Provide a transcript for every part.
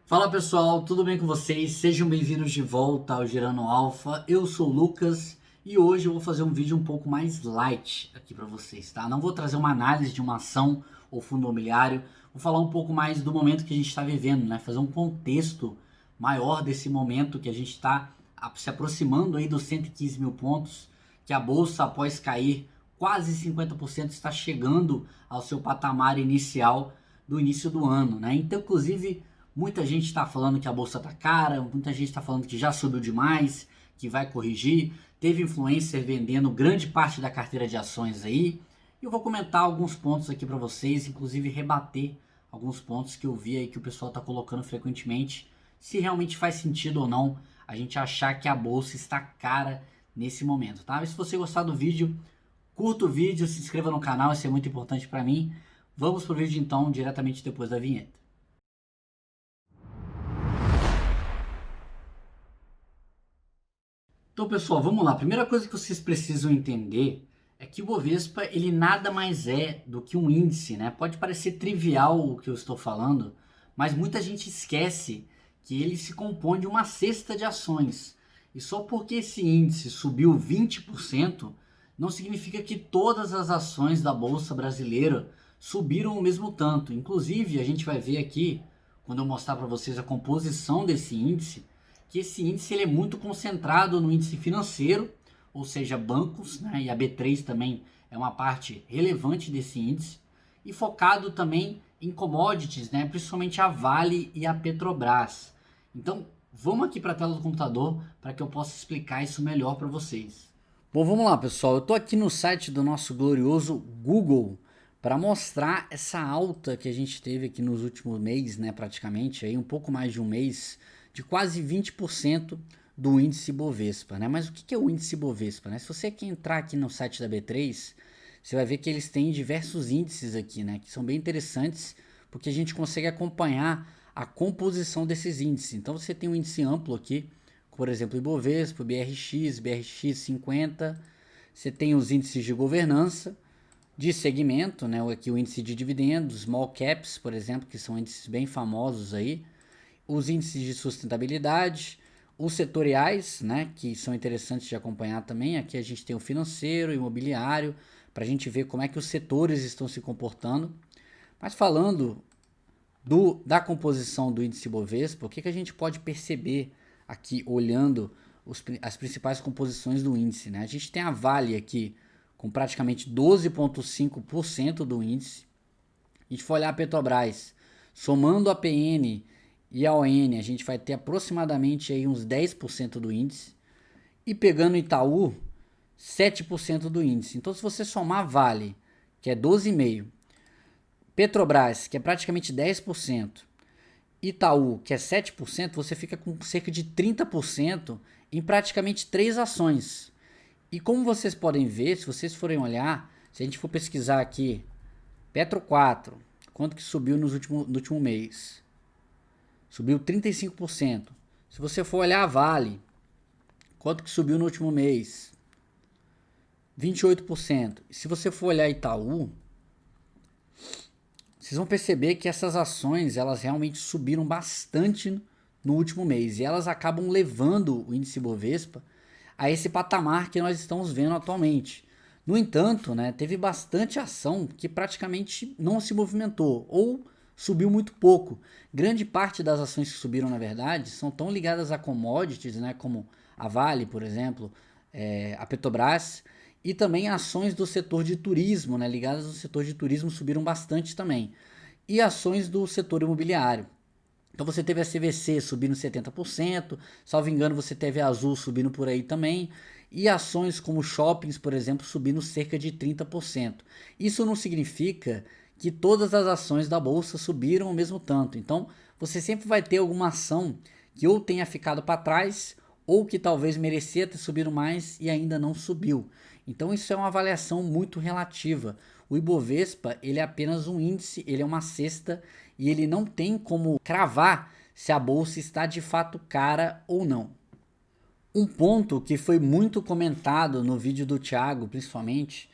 Fala pessoal, tudo bem com vocês? Sejam bem-vindos de volta ao Girando Alfa. Eu sou o Lucas e hoje eu vou fazer um vídeo um pouco mais light aqui para vocês, tá? Não vou trazer uma análise de uma ação ou fundo imobiliário, vou falar um pouco mais do momento que a gente está vivendo, né? Fazer um contexto maior desse momento que a gente está se aproximando aí dos 115 mil pontos, que a bolsa após cair quase 50% está chegando ao seu patamar inicial do início do ano, né? Então, inclusive, muita gente está falando que a bolsa está cara, muita gente está falando que já subiu demais, que vai corrigir. Teve influencer vendendo grande parte da carteira de ações aí. E eu vou comentar alguns pontos aqui para vocês, inclusive rebater alguns pontos que eu vi aí que o pessoal está colocando frequentemente, se realmente faz sentido ou não a gente achar que a bolsa está cara nesse momento, tá? Mas se você gostar do vídeo, curta o vídeo, se inscreva no canal, isso é muito importante para mim. Vamos pro vídeo então, diretamente depois da vinheta. Então, pessoal, vamos lá. A primeira coisa que vocês precisam entender é que o Bovespa, ele nada mais é do que um índice, né? Pode parecer trivial o que eu estou falando, mas muita gente esquece que ele se compõe de uma cesta de ações. E só porque esse índice subiu 20%, não significa que todas as ações da Bolsa Brasileira subiram o mesmo tanto. Inclusive, a gente vai ver aqui, quando eu mostrar para vocês a composição desse índice, que esse índice ele é muito concentrado no índice financeiro, ou seja, bancos, né? E a B3 também é uma parte relevante desse índice, e focado também em commodities, né? Principalmente a Vale e a Petrobras. Então, vamos aqui para a tela do computador para que eu possa explicar isso melhor para vocês. Bom, vamos lá, pessoal. Eu estou aqui no site do nosso glorioso Google para mostrar essa alta que a gente teve aqui nos últimos meses, né? Praticamente aí um pouco mais de um mês, de quase 20% do índice Bovespa, né? Mas o que é o índice Bovespa, né? Se você quer entrar aqui no site da B3, você vai ver que eles têm diversos índices aqui, né? Que são bem interessantes, porque a gente consegue acompanhar a composição desses índices. Então você tem um índice amplo aqui, por exemplo, o Ibovespa, o BRX, BRX 50. Você tem os índices de governança, de segmento, né? Aqui o índice de dividendos, small caps, por exemplo, que são índices bem famosos aí, os índices de sustentabilidade, os setoriais, né, que são interessantes de acompanhar também. Aqui a gente tem o financeiro, o imobiliário, para a gente ver como é que os setores estão se comportando. Mas falando da composição do índice Bovespa, o que a gente pode perceber aqui olhando as principais composições do índice, né? A gente tem a Vale aqui com praticamente 12,5% do índice. A gente for olhar a Petrobras, somando a PN e a ON, a gente vai ter aproximadamente aí uns 10% do índice. E pegando Itaú, 7% do índice. Então, se você somar Vale, que é 12,5%, Petrobras, que é praticamente 10%, Itaú, que é 7%, você fica com cerca de 30% em praticamente 3 ações. E como vocês podem ver, se vocês forem olhar, se a gente for pesquisar aqui, Petro 4, quanto que subiu no último mês? Subiu 35%. Se você for olhar a Vale, quanto que subiu no último mês? 28%. E se você for olhar Itaú, vocês vão perceber que essas ações elas realmente subiram bastante no último mês. E elas acabam levando o índice Bovespa a esse patamar que nós estamos vendo atualmente. No entanto, né, teve bastante ação que praticamente não se movimentou ou subiu muito pouco. Grande parte das ações que subiram, na verdade, são tão ligadas a commodities, né, como a Vale, por exemplo, a Petrobras, e também ações do setor de turismo, né, ligadas ao setor de turismo, subiram bastante também. E ações do setor imobiliário. Então você teve a CVC subindo 70%, salvo engano você teve a Azul subindo por aí também, e ações como shoppings, por exemplo, subindo cerca de 30%. Isso não significa que todas as ações da bolsa subiram ao mesmo tanto. Então você sempre vai ter alguma ação que ou tenha ficado para trás, ou que talvez merecia ter subido mais e ainda não subiu. Então isso é uma avaliação muito relativa. O Ibovespa, ele é apenas um índice, ele é uma cesta e ele não tem como cravar se a bolsa está de fato cara ou não. Um ponto que foi muito comentado no vídeo do Thiago, principalmente,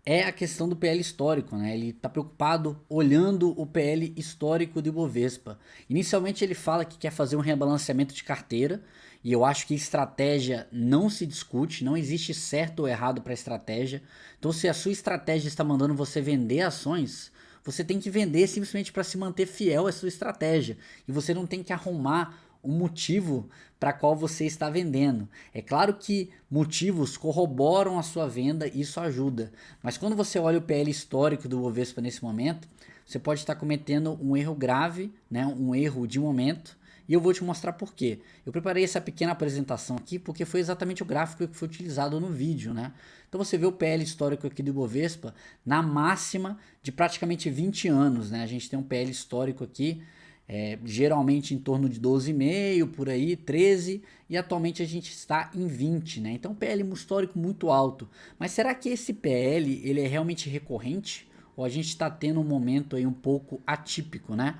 é a questão do PL histórico, né? Ele está preocupado olhando o PL histórico do Ibovespa. Inicialmente ele fala que quer fazer um rebalanceamento de carteira, e eu acho que estratégia não se discute, não existe certo ou errado para estratégia. Então, se a sua estratégia está mandando você vender ações, você tem que vender simplesmente para se manter fiel à sua estratégia. E você não tem que arrumar um motivo para qual você está vendendo. É claro que motivos corroboram a sua venda e isso ajuda. Mas quando você olha o PL histórico do Bovespa nesse momento, você pode estar cometendo um erro grave, né? Um erro de momento. E eu vou te mostrar por quê. Eu preparei essa pequena apresentação aqui porque foi exatamente o gráfico que foi utilizado no vídeo, né? Então você vê o PL histórico aqui do Ibovespa na máxima de praticamente 20 anos, né? A gente tem um PL histórico aqui, geralmente em torno de 12,5, por aí, 13, e atualmente a gente está em 20, né? Então PL histórico muito alto. Mas será que esse PL ele é realmente recorrente? Ou a gente está tendo um momento aí um pouco atípico, né?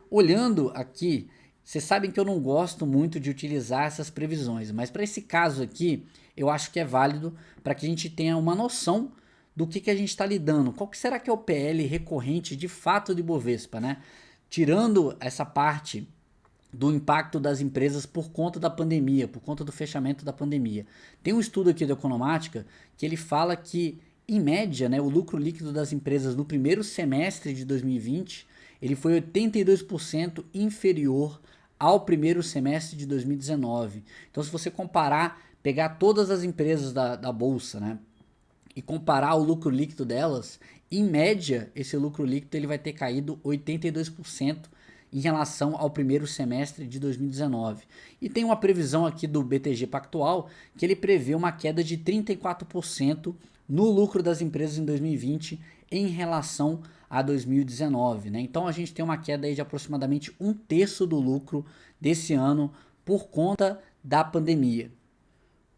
Olhando aqui, vocês sabem que eu não gosto muito de utilizar essas previsões, mas para esse caso aqui, eu acho que é válido para que a gente tenha uma noção do que a gente está lidando. Qual que será que é o PL recorrente de fato de Bovespa, né? Tirando essa parte do impacto das empresas por conta da pandemia, por conta do fechamento da pandemia. Tem um estudo aqui da Economática que ele fala que, em média, né, o lucro líquido das empresas no primeiro semestre de 2020 ele foi 82% inferior ao primeiro semestre de 2019. Então, se você comparar, pegar todas as empresas da Bolsa, né, e comparar o lucro líquido delas, em média, esse lucro líquido ele vai ter caído 82% em relação ao primeiro semestre de 2019. E tem uma previsão aqui do BTG Pactual que ele prevê uma queda de 34% no lucro das empresas em 2020 em relação a 2019, né? Então a gente tem uma queda aí de aproximadamente 1/3 do lucro desse ano por conta da pandemia.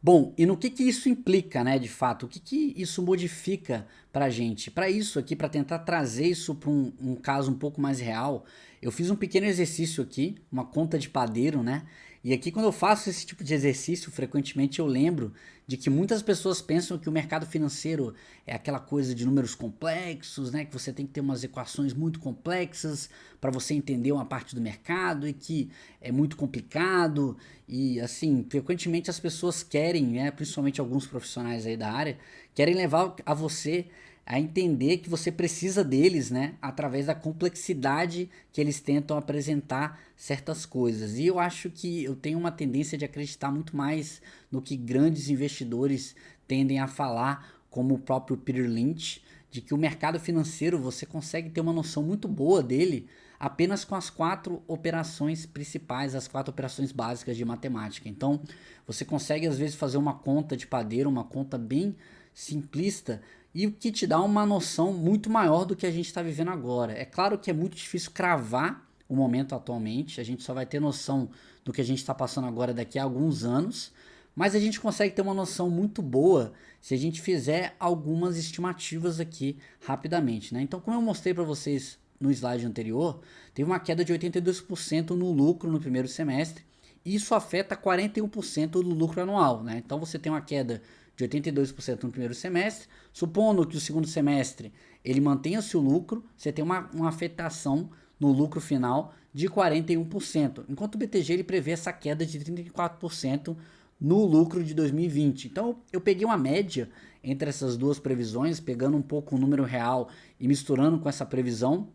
Bom, e no que isso implica, né, de fato? O que isso modifica para a gente? Para isso aqui, para tentar trazer isso para um caso um pouco mais real, eu fiz um pequeno exercício aqui, uma conta de padeiro, né? E aqui quando eu faço esse tipo de exercício, frequentemente eu lembro de que muitas pessoas pensam que o mercado financeiro é aquela coisa de números complexos, né? Que você tem que ter umas equações muito complexas para você entender uma parte do mercado e que é muito complicado. E assim, frequentemente as pessoas querem, né, principalmente alguns profissionais aí da área, querem levar a você a entender que você precisa deles, né, através da complexidade que eles tentam apresentar certas coisas. E eu acho que eu tenho uma tendência de acreditar muito mais no que grandes investidores tendem a falar, como o próprio Peter Lynch, de que o mercado financeiro você consegue ter uma noção muito boa dele apenas com as 4 operações principais, as 4 operações básicas de matemática. Então, você consegue às vezes fazer uma conta de padeiro, uma conta bem simplista, e o que te dá uma noção muito maior do que a gente está vivendo agora. É claro que é muito difícil cravar o momento atualmente, a gente só vai ter noção do que a gente está passando agora daqui a alguns anos, mas a gente consegue ter uma noção muito boa se a gente fizer algumas estimativas aqui rapidamente, né? Então, como eu mostrei para vocês no slide anterior, teve uma queda de 82% no lucro no primeiro semestre, e isso afeta 41% do lucro anual, né? Então você tem uma queda de 82% no primeiro semestre, supondo que o segundo semestre ele mantenha-se o lucro, você tem uma afetação no lucro final de 41%, enquanto o BTG ele prevê essa queda de 34% no lucro de 2020. Então eu peguei uma média entre essas duas previsões, pegando um pouco o número real e misturando com essa previsão,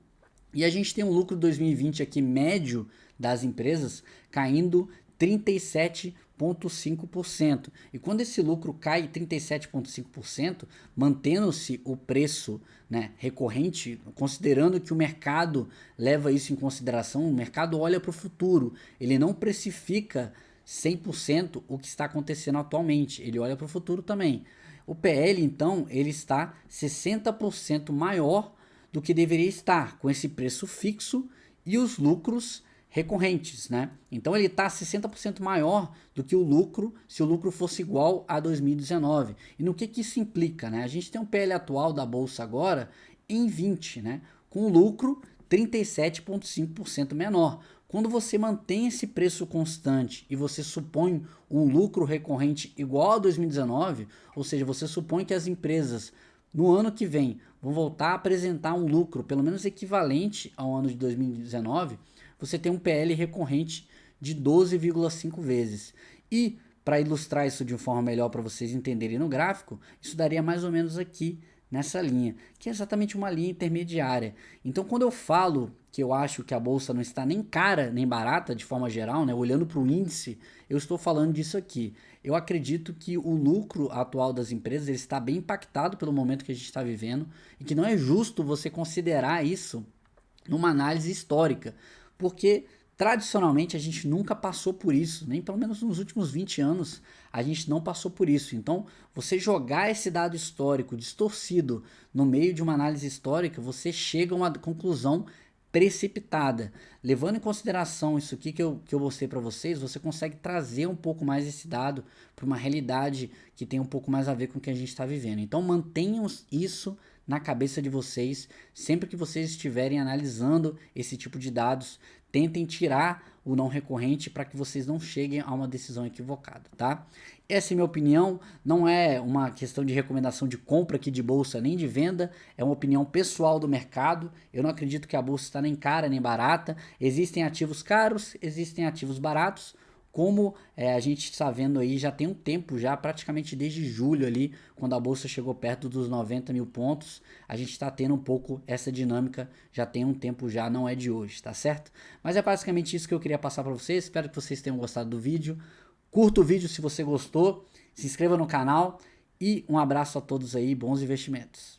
e a gente tem um lucro de 2020 aqui médio das empresas caindo 37,5%. E quando esse lucro cai 37,5%, mantendo-se o preço, né, recorrente, considerando que o mercado leva isso em consideração, o mercado olha para o futuro, ele não precifica 100% o que está acontecendo atualmente, ele olha para o futuro também. O PL, então, ele está 60% maior do que deveria estar, com esse preço fixo e os lucros recorrentes, né? Então ele está 60% maior do que o lucro se o lucro fosse igual a 2019. E no que isso implica, né? A gente tem um PL atual da bolsa agora em 20, né? Com lucro 37,5% menor. Quando você mantém esse preço constante e você supõe um lucro recorrente igual a 2019, ou seja, você supõe que as empresas no ano que vem vão voltar a apresentar um lucro pelo menos equivalente ao ano de 2019, você tem um PL recorrente de 12,5 vezes. E para ilustrar isso de uma forma melhor para vocês entenderem no gráfico, isso daria mais ou menos aqui nessa linha, que é exatamente uma linha intermediária. Então, quando eu falo que eu acho que a bolsa não está nem cara nem barata de forma geral, né, olhando para o índice, eu estou falando disso aqui. Eu acredito que o lucro atual das empresas ele está bem impactado pelo momento que a gente está vivendo e que não é justo você considerar isso numa análise histórica, porque tradicionalmente a gente nunca passou por isso, nem pelo menos nos últimos 20 anos a gente não passou por isso. Então, você jogar esse dado histórico distorcido no meio de uma análise histórica, você chega a uma conclusão precipitada. Levando em consideração isso aqui que eu mostrei para vocês, você consegue trazer um pouco mais esse dado para uma realidade que tem um pouco mais a ver com o que a gente está vivendo. Então, mantenham isso na cabeça de vocês, sempre que vocês estiverem analisando esse tipo de dados, tentem tirar o não recorrente para que vocês não cheguem a uma decisão equivocada, tá? Essa é minha opinião, não é uma questão de recomendação de compra aqui de bolsa nem de venda, é uma opinião pessoal do mercado. Eu não acredito que a bolsa está nem cara nem barata, existem ativos caros, existem ativos baratos, como a gente está vendo aí já tem um tempo, já praticamente desde julho ali, quando a bolsa chegou perto dos 90 mil pontos, a gente está tendo um pouco essa dinâmica, já tem um tempo já, não é de hoje, tá certo? Mas é basicamente isso que eu queria passar para vocês, espero que vocês tenham gostado do vídeo, curta o vídeo se você gostou, se inscreva no canal e um abraço a todos aí, bons investimentos.